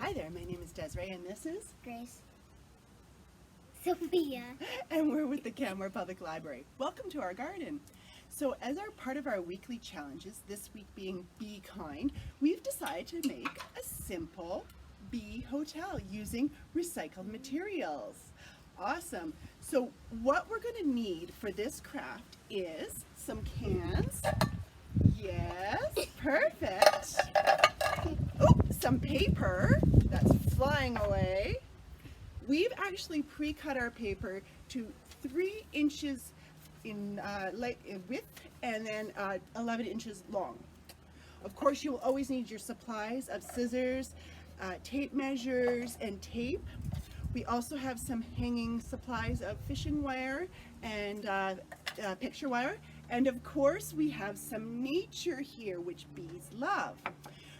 Hi there, my name is Deserae and this is Grace. Sophia. and we're with the Canmore Public Library. Welcome to our garden. So as our part of our weekly challenges, this week being Be Kind, we've decided to make a simple bee hotel using recycled materials. Awesome. So what we're going to need for this craft is some cans. Yes, perfect. Oh, some paper. That's flying away. We've actually pre-cut our paper to 3 inches in width and then 11 inches long. Of course, you'll always need your supplies of scissors, tape measures, and tape. We also have some hanging supplies of fishing wire and picture wire. And of course, we have some nature here, which bees love.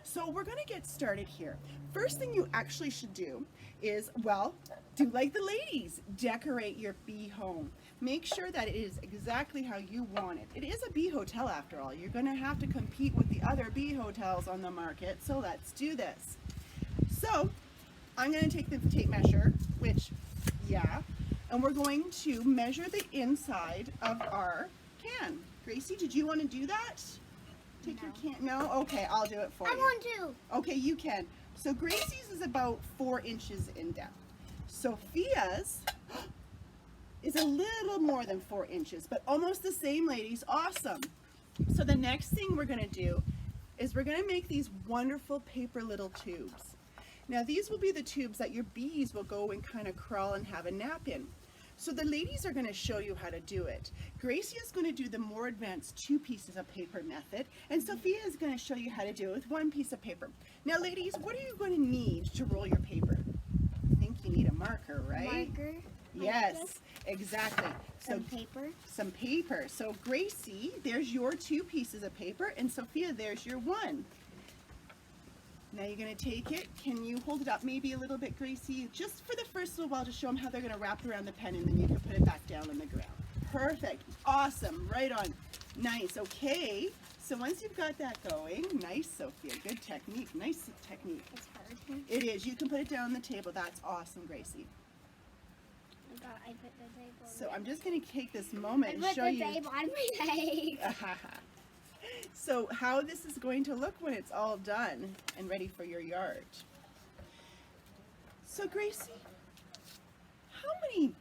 So we're going to get started here. First thing you actually should do is, well, do like the ladies, decorate your bee home. Make sure that it is exactly how you want it. It is a bee hotel after all. You're going to have to compete with the other bee hotels on the market, so let's do this. So I'm going to take the tape measure, and we're going to measure the inside of our can. Gracie, did you want to do that? Take your can. No? Okay, I'll do it for you. I want to. Okay, you can. So Gracie's is about 4 inches in depth. Sophia's is a little more than 4 inches, but almost the same, ladies. Awesome. So the next thing we're going to do is we're going to make these wonderful paper little tubes. Now these will be the tubes that your bees will go and kind of crawl and have a nap in. So the ladies are going to show you how to do it. Gracie is going to do the more advanced 2 pieces of paper method, and Sophia is going to show you how to do it with 1 piece of paper. Now ladies, what are you going to need to roll your paper? I think you need a marker, right? Marker. Yes, exactly. Some paper. Some paper. So Gracie, there's your 2 pieces of paper, and Sophia, there's your 1. Now you're going to take it. Can you hold it up maybe a little bit, Gracie? Just for the first little while to show them how they're going to wrap it around the pen, and then you can put it back down on the ground. Perfect. Awesome. Right on. Nice. Okay. So once you've got that going, nice, Sophia. Good technique. Nice technique. It's hard. It is. You can put it down on the table. That's awesome, Gracie. I put the table. So I'm just going to take this moment and show you. I put the table on my leg. So how this is going to look when it's all done and ready for your yard. So Gracie, how many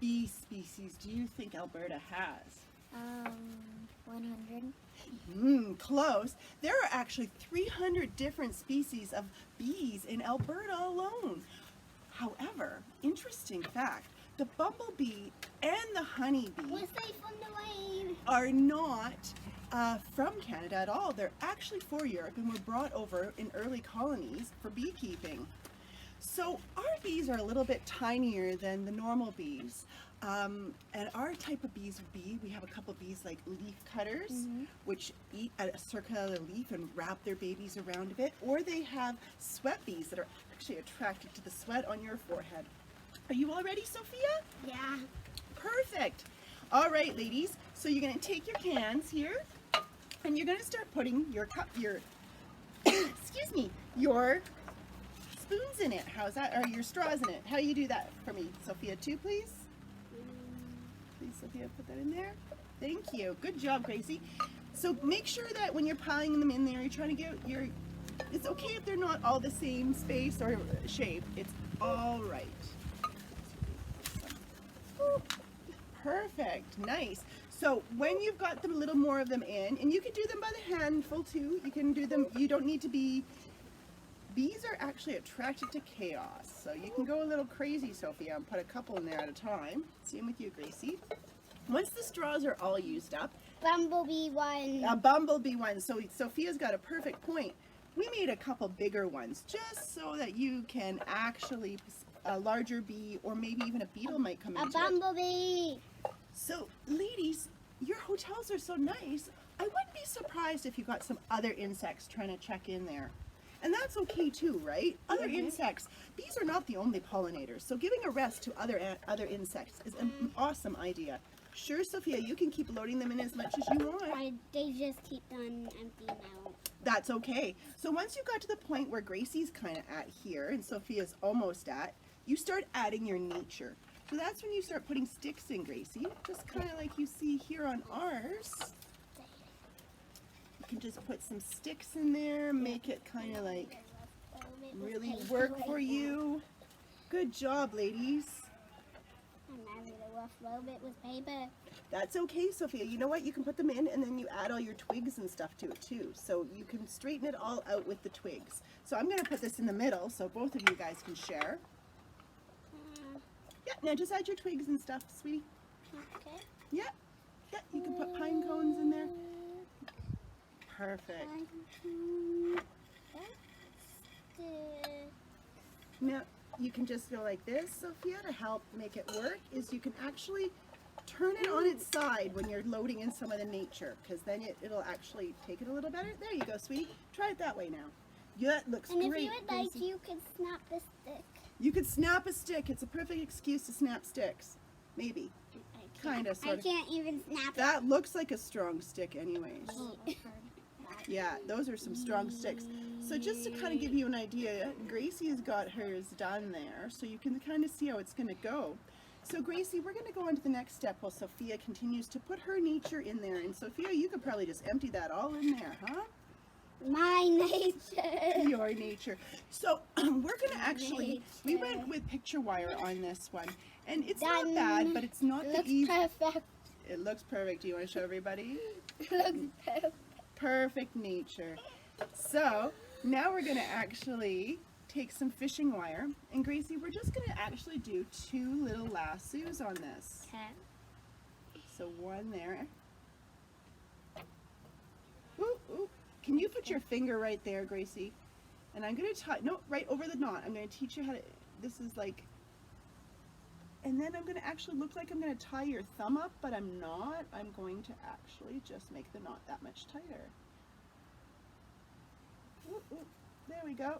bee species do you think Alberta has? 100. Close. There are actually 300 different species of bees in Alberta alone. However, interesting fact, the bumblebee and the honeybee Was they from the wave? are not from Canada at all. They're actually for Europe and were brought over in early colonies for beekeeping. So our bees are a little bit tinier than the normal bees. And our type of bees would be, we have a couple of bees like leaf cutters, which eat a circular leaf and wrap their babies around a bit, or they have sweat bees that are actually attracted to the sweat on your forehead. Are you all ready, Sophia? Yeah. Perfect. All right, ladies. So you're going to take your cans here, and you're going to start putting your excuse me, your spoons in it. How's that? Or your straws in it. How do you do that for me, Sophia? 2, please. Please, Sophia, put that in there. Thank you. Good job, Gracie. So make sure that when you're piling them in there, you're trying to get your. It's okay if they're not all the same space or shape. It's all right. Perfect. Nice. So when you've got them, a little more of them in, and you can do them by the handful too. You can do them, you don't need to be, bees are actually attracted to chaos. So you can go a little crazy, Sophia, and put a couple in there at a time. Same with you, Gracie. Once the straws are all used up. Bumblebee one. A bumblebee one. So Sophia's got a perfect point. We made a couple bigger ones just so that you can actually, a larger bee or maybe even a beetle might come into it. A bumblebee. So, ladies, your hotels are so nice. I wouldn't be surprised if you got some other insects trying to check in there. And that's okay too, right? Other insects. Bees are not the only pollinators, so giving a rest to other insects is an awesome idea. Sure, Sophia, you can keep loading them in as much as you want. They just keep on emptying out. That's okay. So once you got to the point where Gracie's kind of at here and Sophia's almost at, you start adding your nature. So that's when you start putting sticks in, Gracie. Just kind of like you see here on ours. You can just put some sticks in there, make it kind of like really work for you. Good job, ladies. I'm having a rough little bit with paper. That's okay, Sophia. You know what? You can put them in and then you add all your twigs and stuff to it too. So you can straighten it all out with the twigs. So I'm going to put this in the middle so both of you guys can share. Yeah, now just add your twigs and stuff, sweetie. Okay. Yeah, yeah, you can put pine cones in there. Perfect. Now, you can just go like this, Sophia, to help make it work, is you can actually turn it on its side when you're loading in some of the nature, because then it'll actually take it a little better. There you go, sweetie. Try it that way now. Yeah, it looks And great. if you would like, Gracie. you could snap the stick. You could snap a stick. It's a perfect excuse to snap sticks. Maybe. Kind of, I sort of. can't even snap That looks like a strong stick anyways. it. Yeah, those are some strong sticks. So just to kind of give you an idea, Gracie's got hers done there, so you can kind of see how it's going to go. So Gracie, we're going to go on to the next step while Sophia continues to put her nature in there. And Sophia, you could probably just empty that all in there, huh? My nature. Your nature. So we're going to actually, we went with picture wire on this one. And it's not Done. bad, but it's not the Looks easy. perfect. It looks perfect. Do you want to show everybody? Looks perfect. Perfect nature. So now we're going to actually take some fishing wire, and Gracie, we're just going to actually do 2 little lassos on this. Okay. So one there. Ooh, ooh. Can you put your finger right there, Gracie? And I'm going to tie, no, right over the knot. I'm going to teach you how to, this is like, and then I'm going to actually look like I'm going to tie your thumb up, but I'm not. I'm going to actually just make the knot that much tighter. Ooh, ooh. There we go.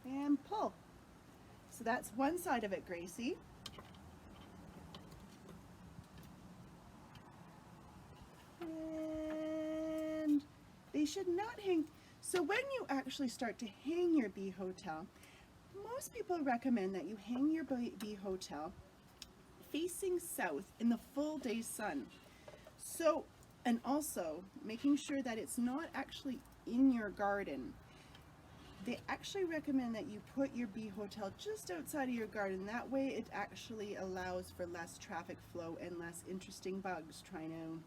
And pull. So that's one side of it, Gracie. And they should not hang. So when you actually start to hang your bee hotel, most people recommend that you hang your bee hotel facing south in the full day sun. So, and also making sure that it's not actually in your garden. They actually recommend that you put your bee hotel just outside of your garden. That way it actually allows for less traffic flow and less interesting bugs trying to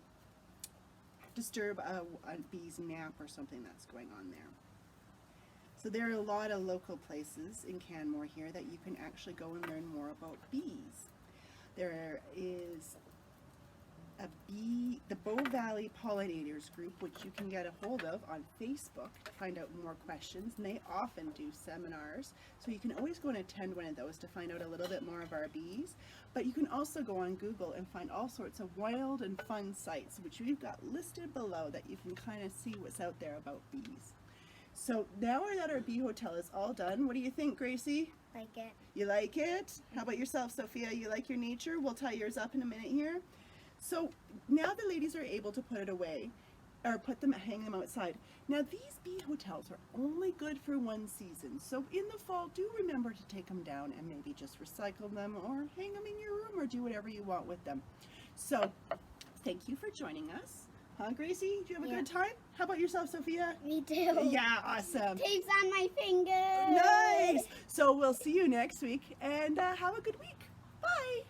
disturb a bee's nap or something that's going on there. So there are a lot of local places in Canmore here that you can actually go and learn more about bees. There is the Bow Valley Pollinators group, which you can get a hold of on Facebook to find out more questions, and they often do seminars, so you can always go and attend one of those to find out a little bit more of our bees. But you can also go on Google and find all sorts of wild and fun sites, which we've got listed below, that you can kind of see what's out there about bees. So now that our bee hotel is all done, what do you think, Gracie? Like it. You like it? How about yourself, Sophia? You like your nature? We'll tie yours up in a minute here. So now the ladies are able to put it away, or hang them outside. Now these bee hotels are only good for one season. So in the fall, do remember to take them down and maybe just recycle them or hang them in your room or do whatever you want with them. So thank you for joining us. Huh, Gracie? Did you have a good time? How about yourself, Sophia? Me too. Yeah, awesome. Tape's on my fingers. Nice. So we'll see you next week, and have a good week. Bye.